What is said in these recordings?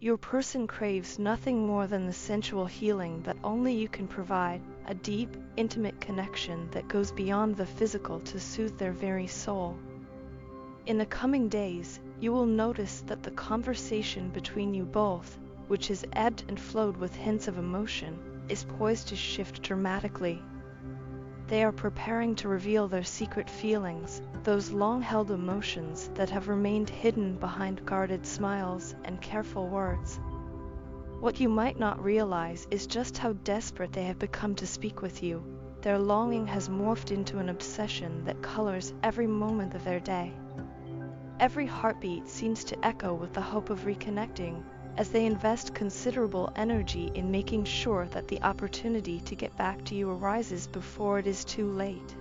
Your person craves nothing more than the sensual healing that only you can provide, a deep, intimate connection that goes beyond the physical to soothe their very soul. In the coming days, you will notice that the conversation between you both, which has ebbed and flowed with hints of emotion, is poised to shift dramatically. They are preparing to reveal their secret feelings, those long-held emotions that have remained hidden behind guarded smiles and careful words. What you might not realize is just how desperate they have become to speak with you. Their longing has morphed into an obsession that colors every moment of their day. Every heartbeat seems to echo with the hope of reconnecting, as they invest considerable energy in making sure that the opportunity to get back to you arises before it is too late.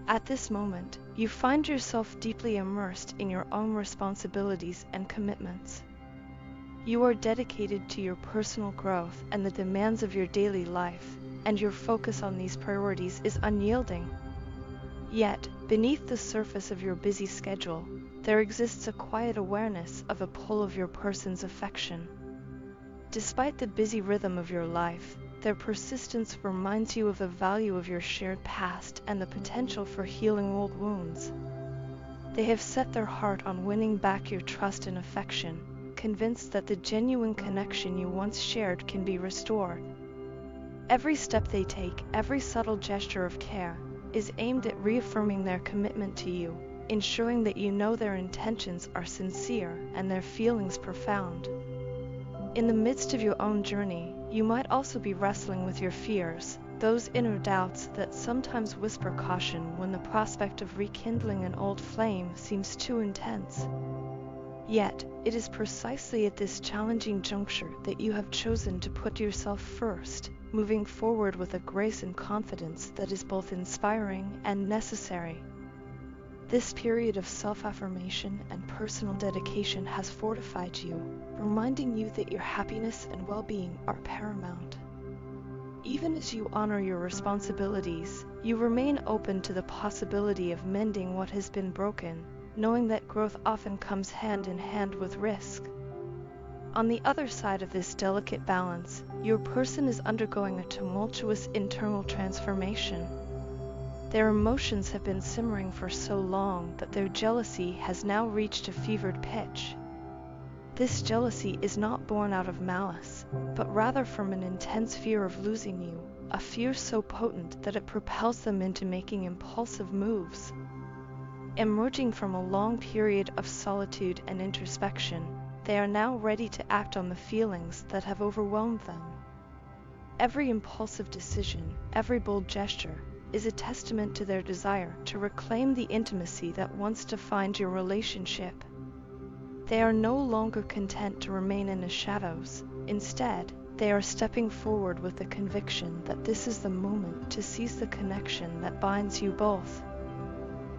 At this moment, you find yourself deeply immersed in your own responsibilities and commitments. You are dedicated to your personal growth and the demands of your daily life, and your focus on these priorities is unyielding. Yet, beneath the surface of your busy schedule, there exists a quiet awareness of a pull of your person's affection. Despite the busy rhythm of your life, their persistence reminds you of the value of your shared past and the potential for healing old wounds. They have set their heart on winning back your trust and affection, convinced that the genuine connection you once shared can be restored. Every step they take, every subtle gesture of care, is aimed at reaffirming their commitment to you, ensuring that you know their intentions are sincere and their feelings profound. In the midst of your own journey, you might also be wrestling with your fears, those inner doubts that sometimes whisper caution when the prospect of rekindling an old flame seems too intense. Yet, it is precisely at this challenging juncture that you have chosen to put yourself first, moving forward with a grace and confidence that is both inspiring and necessary. This period of self-affirmation and personal dedication has fortified you, reminding you that your happiness and well-being are paramount. Even as you honor your responsibilities, you remain open to the possibility of mending what has been broken, knowing that growth often comes hand in hand with risk. On the other side of this delicate balance, your person is undergoing a tumultuous internal transformation. Their emotions have been simmering for so long that their jealousy has now reached a fevered pitch. This jealousy is not born out of malice, but rather from an intense fear of losing you, a fear so potent that it propels them into making impulsive moves. Emerging from a long period of solitude and introspection, they are now ready to act on the feelings that have overwhelmed them. Every impulsive decision, every bold gesture, is a testament to their desire to reclaim the intimacy that once defined your relationship. They are no longer content to remain in the shadows. Instead, they are stepping forward with the conviction that this is the moment to seize the connection that binds you both.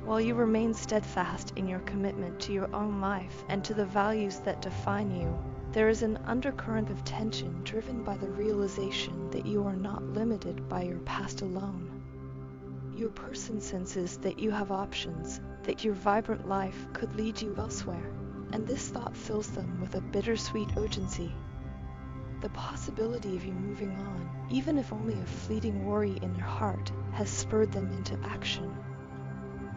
While you remain steadfast in your commitment to your own life and to the values that define you, there is an undercurrent of tension driven by the realization that you are not limited by your past alone. Your person senses that you have options, that your vibrant life could lead you elsewhere, and this thought fills them with a bittersweet urgency. The possibility of you moving on, even if only a fleeting worry in their heart, has spurred them into action.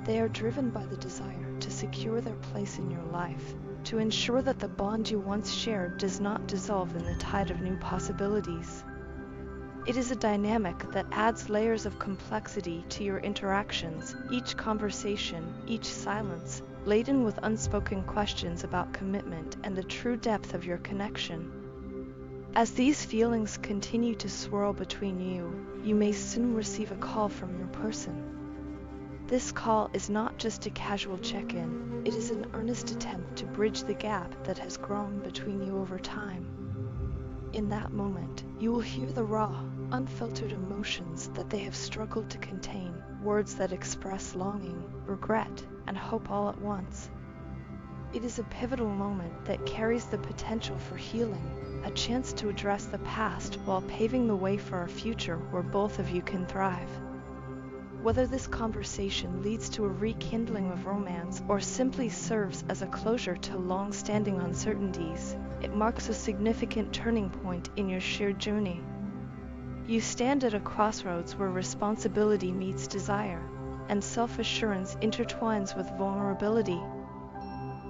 They are driven by the desire to secure their place in your life, to ensure that the bond you once shared does not dissolve in the tide of new possibilities. It is a dynamic that adds layers of complexity to your interactions, each conversation, each silence, laden with unspoken questions about commitment and the true depth of your connection. As these feelings continue to swirl between you, you may soon receive a call from your person. This call is not just a casual check-in, it is an earnest attempt to bridge the gap that has grown between you over time. In that moment, you will hear the raw, unfiltered emotions that they have struggled to contain, words that express longing, regret, and hope all at once. It is a pivotal moment that carries the potential for healing, a chance to address the past while paving the way for a future where both of you can thrive. Whether this conversation leads to a rekindling of romance or simply serves as a closure to long-standing uncertainties, it marks a significant turning point in your shared journey. You stand at a crossroads where responsibility meets desire, and self-assurance intertwines with vulnerability.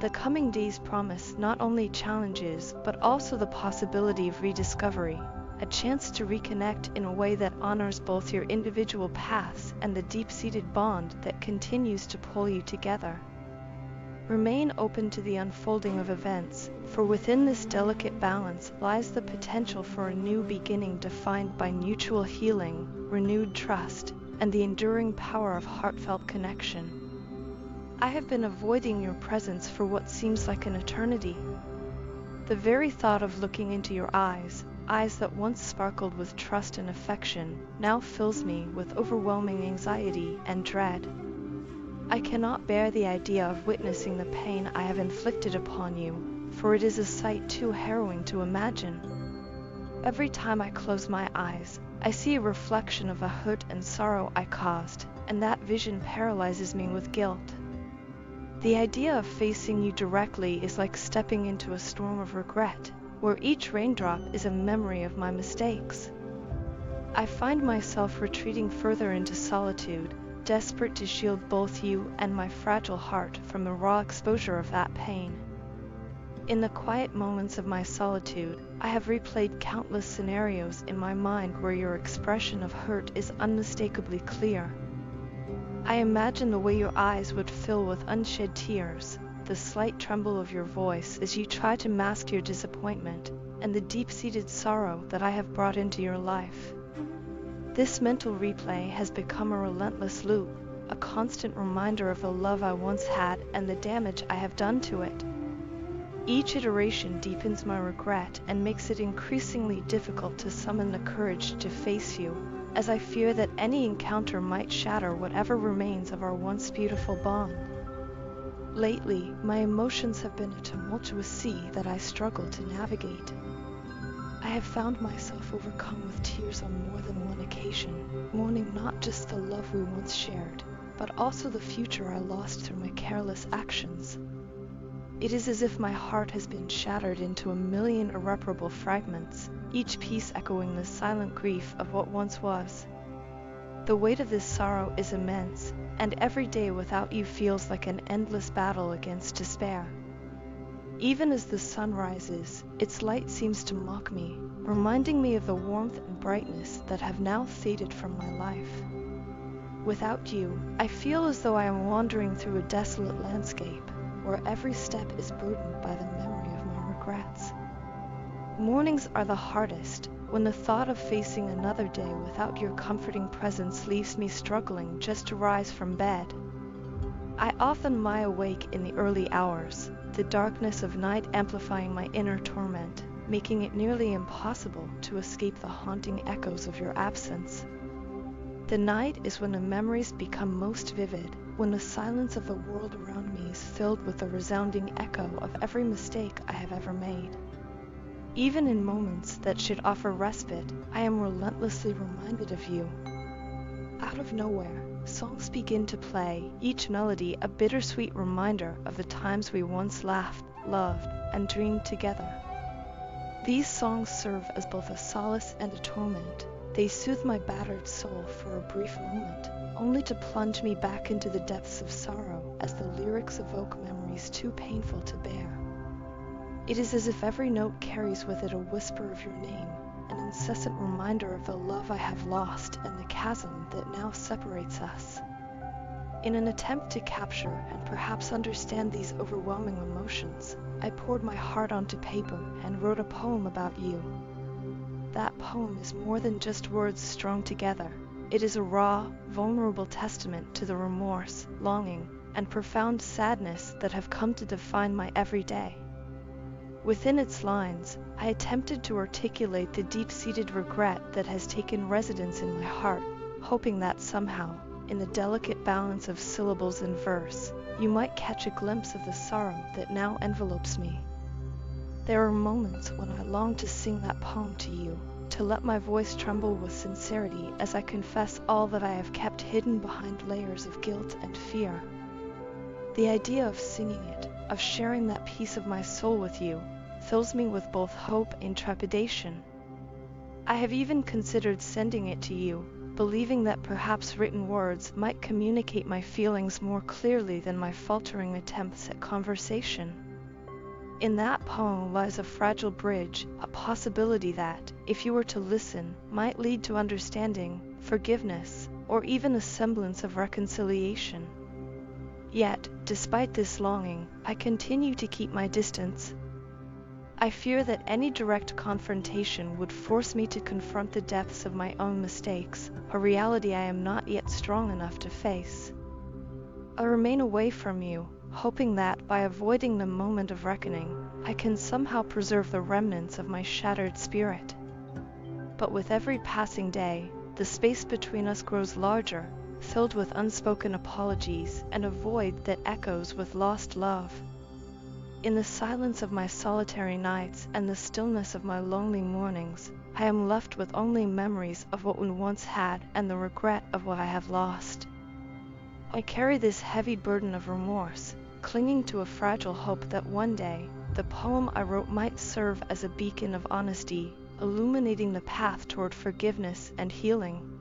The coming days promise not only challenges but also the possibility of rediscovery, a chance to reconnect in a way that honors both your individual paths and the deep-seated bond that continues to pull you together. Remain open to the unfolding of events, for within this delicate balance lies the potential for a new beginning defined by mutual healing, renewed trust, and the enduring power of heartfelt connection. I have been avoiding your presence for what seems like an eternity. The very thought of looking into your eyes that once sparkled with trust and affection, now fills me with overwhelming anxiety and dread. I cannot bear the idea of witnessing the pain I have inflicted upon you, for it is a sight too harrowing to imagine. Every time I close my eyes, I see a reflection of the hurt and sorrow I caused, and that vision paralyzes me with guilt. The idea of facing you directly is like stepping into a storm of regret, where each raindrop is a memory of my mistakes. I find myself retreating further into solitude, desperate to shield both you and my fragile heart from the raw exposure of that pain. In the quiet moments of my solitude, I have replayed countless scenarios in my mind where your expression of hurt is unmistakably clear. I imagine the way your eyes would fill with unshed tears, the slight tremble of your voice as you try to mask your disappointment, and the deep-seated sorrow that I have brought into your life. This mental replay has become a relentless loop, a constant reminder of the love I once had and the damage I have done to it. Each iteration deepens my regret and makes it increasingly difficult to summon the courage to face you, as I fear that any encounter might shatter whatever remains of our once beautiful bond. Lately, my emotions have been a tumultuous sea that I struggle to navigate. I have found myself overcome with tears on more than one occasion, mourning not just the love we once shared, but also the future I lost through my careless actions. It is as if my heart has been shattered into a million irreparable fragments, each piece echoing the silent grief of what once was. The weight of this sorrow is immense, and every day without you feels like an endless battle against despair. Even as the sun rises, its light seems to mock me, reminding me of the warmth and brightness that have now faded from my life. Without you, I feel as though I am wandering through a desolate landscape, where every step is burdened by the memory of my regrets. Mornings are the hardest, when the thought of facing another day without your comforting presence leaves me struggling just to rise from bed. I often lie awake in the early hours, the darkness of night amplifying my inner torment, making it nearly impossible to escape the haunting echoes of your absence. The night is when the memories become most vivid, when the silence of the world around me is filled with the resounding echo of every mistake I have ever made. Even in moments that should offer respite, I am relentlessly reminded of you. Out of nowhere, songs begin to play, each melody a bittersweet reminder of the times we once laughed, loved, and dreamed together. These songs serve as both a solace and a torment. They soothe my battered soul for a brief moment, only to plunge me back into the depths of sorrow as the lyrics evoke memories too painful to bear. It is as if every note carries with it a whisper of your name, an incessant reminder of the love I have lost and the chasm that now separates us. In an attempt to capture and perhaps understand these overwhelming emotions, I poured my heart onto paper and wrote a poem about you. That poem is more than just words strung together. It is a raw, vulnerable testament to the remorse, longing, and profound sadness that have come to define my everyday. Within its lines, I attempted to articulate the deep-seated regret that has taken residence in my heart, hoping that somehow, in the delicate balance of syllables and verse, you might catch a glimpse of the sorrow that now envelopes me. There are moments when I long to sing that poem to you, to let my voice tremble with sincerity as I confess all that I have kept hidden behind layers of guilt and fear. The idea of singing it, of sharing that piece of my soul with you, fills me with both hope and trepidation. I have even considered sending it to you, believing that perhaps written words might communicate my feelings more clearly than my faltering attempts at conversation. In that poem lies a fragile bridge, a possibility that, if you were to listen, might lead to understanding, forgiveness, or even a semblance of reconciliation. Yet, despite this longing, I continue to keep my distance. I fear that any direct confrontation would force me to confront the depths of my own mistakes, a reality I am not yet strong enough to face. I remain away from you, hoping that, by avoiding the moment of reckoning, I can somehow preserve the remnants of my shattered spirit. But with every passing day, the space between us grows larger, filled with unspoken apologies and a void that echoes with lost love. In the silence of my solitary nights and the stillness of my lonely mornings, I am left with only memories of what we once had and the regret of what I have lost. I carry this heavy burden of remorse, clinging to a fragile hope that one day, the poem I wrote might serve as a beacon of honesty, illuminating the path toward forgiveness and healing.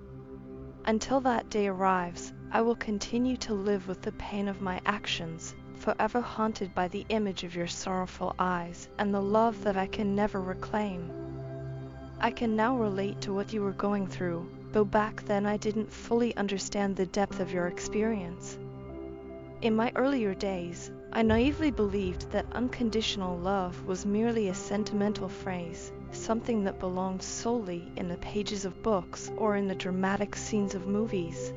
Until that day arrives, I will continue to live with the pain of my actions, forever haunted by the image of your sorrowful eyes and the love that I can never reclaim. I can now relate to what you were going through, though back then I didn't fully understand the depth of your experience. In my earlier days, I naively believed that unconditional love was merely a sentimental phrase, something that belonged solely in the pages of books or in the dramatic scenes of movies.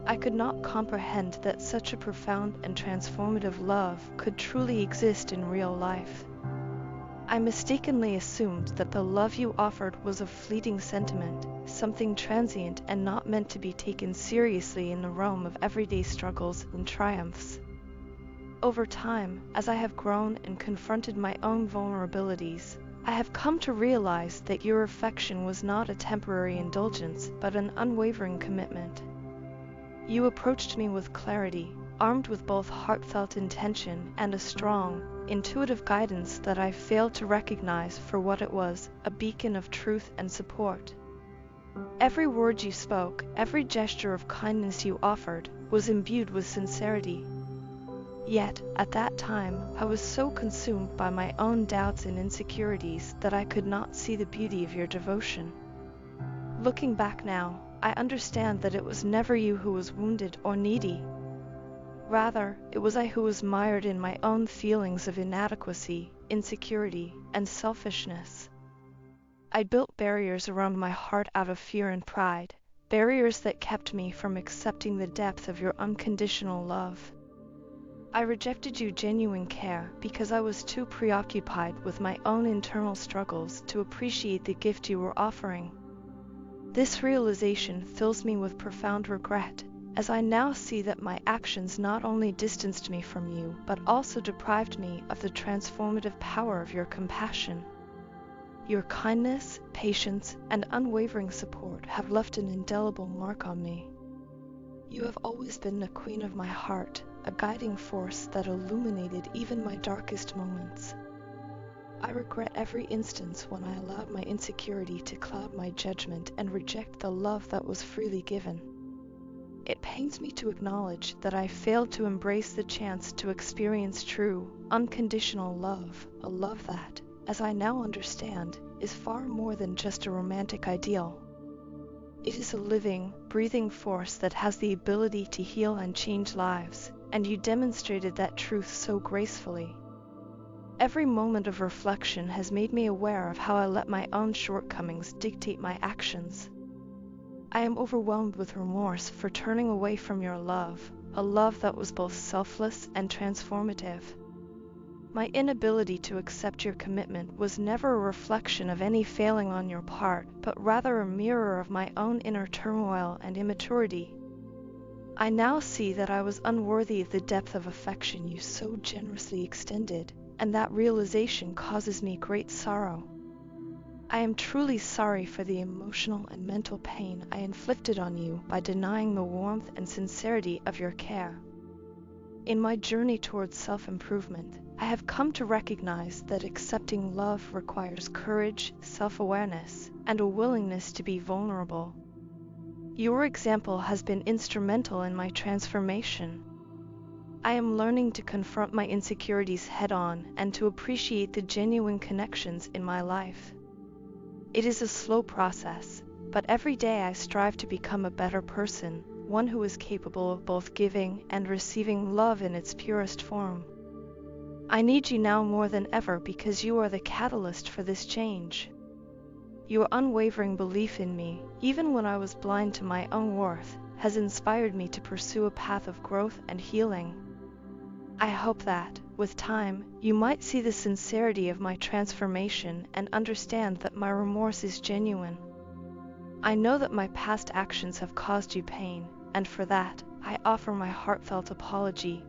I could not comprehend that such a profound and transformative love could truly exist in real life. I mistakenly assumed that the love you offered was a fleeting sentiment, something transient and not meant to be taken seriously in the realm of everyday struggles and triumphs. Over time, as I have grown and confronted my own vulnerabilities, I have come to realize that your affection was not a temporary indulgence, but an unwavering commitment. You approached me with clarity, armed with both heartfelt intention and a strong, intuitive guidance that I failed to recognize for what it was, a beacon of truth and support. Every word you spoke, every gesture of kindness you offered, was imbued with sincerity. Yet, at that time, I was so consumed by my own doubts and insecurities that I could not see the beauty of your devotion. Looking back now, I understand that it was never you who was wounded or needy. Rather, it was I who was mired in my own feelings of inadequacy, insecurity, and selfishness. I built barriers around my heart out of fear and pride, barriers that kept me from accepting the depth of your unconditional love. I rejected your genuine care because I was too preoccupied with my own internal struggles to appreciate the gift you were offering. This realization fills me with profound regret, as I now see that my actions not only distanced me from you, but also deprived me of the transformative power of your compassion. Your kindness, patience, and unwavering support have left an indelible mark on me. You have always been the queen of my heart, a guiding force that illuminated even my darkest moments. I regret every instance when I allowed my insecurity to cloud my judgment and reject the love that was freely given. It pains me to acknowledge that I failed to embrace the chance to experience true, unconditional love, a love that, as I now understand, is far more than just a romantic ideal. It is a living, breathing force that has the ability to heal and change lives, and you demonstrated that truth so gracefully. Every moment of reflection has made me aware of how I let my own shortcomings dictate my actions. I am overwhelmed with remorse for turning away from your love, a love that was both selfless and transformative. My inability to accept your commitment was never a reflection of any failing on your part, but rather a mirror of my own inner turmoil and immaturity. I now see that I was unworthy of the depth of affection you so generously extended, and that realization causes me great sorrow. I am truly sorry for the emotional and mental pain I inflicted on you by denying the warmth and sincerity of your care. In my journey towards self-improvement, I have come to recognize that accepting love requires courage, self-awareness, and a willingness to be vulnerable. Your example has been instrumental in my transformation. I am learning to confront my insecurities head-on and to appreciate the genuine connections in my life. It is a slow process, but every day I strive to become a better person, one who is capable of both giving and receiving love in its purest form. I need you now more than ever because you are the catalyst for this change. Your unwavering belief in me, even when I was blind to my own worth, has inspired me to pursue a path of growth and healing. I hope that, with time, you might see the sincerity of my transformation and understand that my remorse is genuine. I know that my past actions have caused you pain, and for that, I offer my heartfelt apology.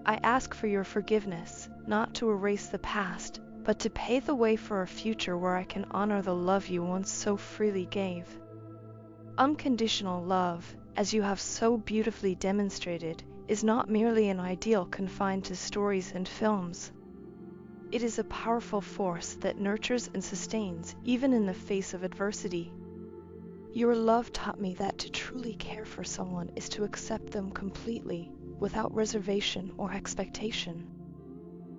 I ask for your forgiveness, not to erase the past, but to pave the way for a future where I can honor the love you once so freely gave. Unconditional love, as you have so beautifully demonstrated, is not merely an ideal confined to stories and films. It is a powerful force that nurtures and sustains even in the face of adversity. Your love taught me that to truly care for someone is to accept them completely, without reservation or expectation.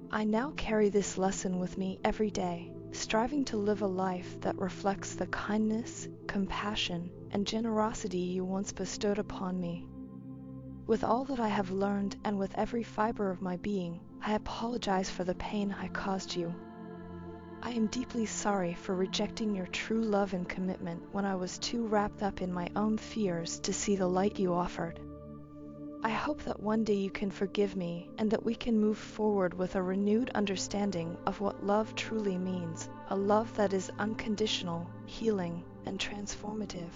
I now carry this lesson with me every day, striving to live a life that reflects the kindness, compassion, and generosity you once bestowed upon me. With all that I have learned and with every fiber of my being, I apologize for the pain I caused you. I am deeply sorry for rejecting your true love and commitment when I was too wrapped up in my own fears to see the light you offered. I hope that one day you can forgive me and that we can move forward with a renewed understanding of what love truly means, a love that is unconditional, healing, and transformative.